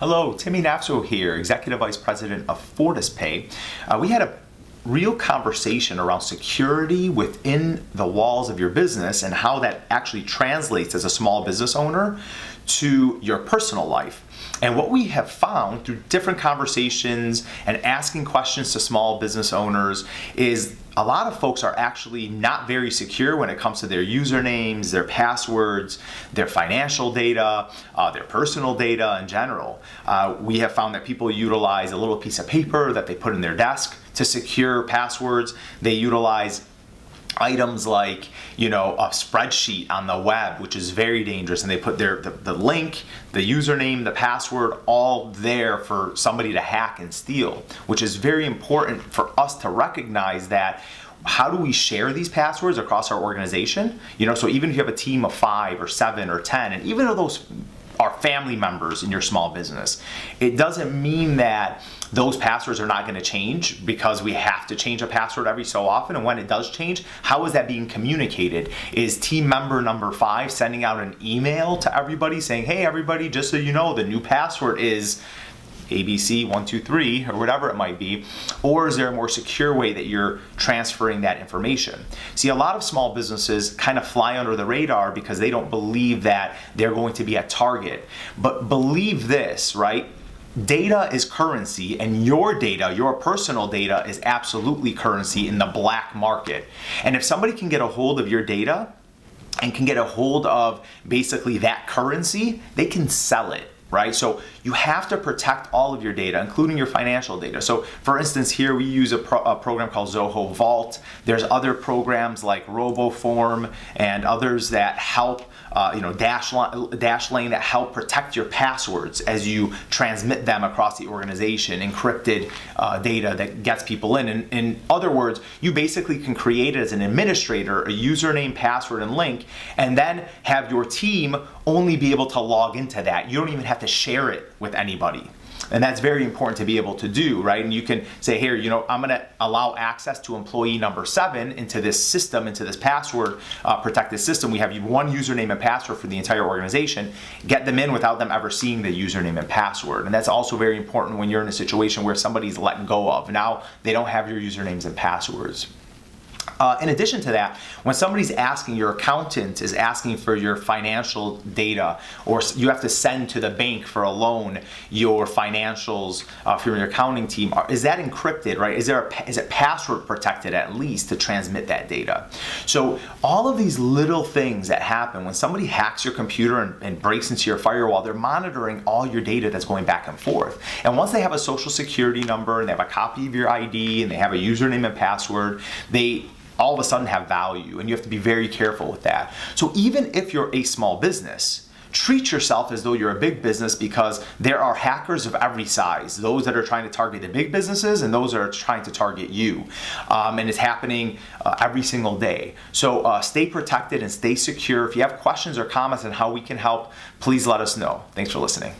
Hello, Timmy Nafso here, Executive Vice President of FortisPay. We had a real conversation around security within the walls of your business and how that actually translates as a small business owner to your personal life. And what we have found through different conversations and asking questions to small business owners is a lot of folks are actually not very secure when it comes to their usernames, their passwords, their financial data, their personal data in general. We have found that people utilize a little piece of paper that they put in their desk to secure passwords. They utilize items like, a spreadsheet on the web, which is very dangerous, and they put the link, the username, the password, all there for somebody to hack and steal, which is very important for us to recognize that. How do we share these passwords across our organization? So even if you have a team of 5 or 7 or 10, and even though those are family members in your small business, it doesn't mean that those passwords are not going to change, because we have to change a password every so often. And when it does change, how is that being communicated? Is team member number 5 sending out an email to everybody saying, hey everybody, just so you know, the new password is ABC123 or whatever it might be? Or is there a more secure way that you're transferring that information? See, a lot of small businesses kind of fly under the radar because they don't believe that they're going to be a target. But believe this, right? Data is currency, and your data, your personal data, is absolutely currency in the black market. And if somebody can get a hold of your data and can get a hold of basically that currency, they can sell it. Right? So you have to protect all of your data, including your financial data. So for instance, here we use a program called Zoho Vault. There's other programs like RoboForm and others that help, Dashlane that help protect your passwords as you transmit them across the organization, encrypted data that gets people in. In other words, you basically can create as an administrator a username, password, and link, and then have your team only be able to log into that. You don't even have to share it with anybody. And that's very important to be able to do, right? And you can say, here, I'm gonna allow access to employee number 7 into this system, into this password protected system. We have one username and password for the entire organization. Get them in without them ever seeing the username and password. And that's also very important when you're in a situation where somebody's letting go of. Now they don't have your usernames and passwords. In addition to that, when somebody's asking, your accountant is asking for your financial data, or you have to send to the bank for a loan your financials from your accounting team, is that encrypted, right? Is it password protected at least to transmit that data? So all of these little things that happen when somebody hacks your computer and breaks into your firewall, they're monitoring all your data that's going back and forth. And once they have a social security number and they have a copy of your ID and they have a username and password, they all of a sudden have value, and you have to be very careful with that. So even if you're a small business, treat yourself as though you're a big business, because there are hackers of every size, those that are trying to target the big businesses and those that are trying to target you. And it's happening every single day. So stay protected and stay secure. If you have questions or comments on how we can help, please let us know. Thanks for listening.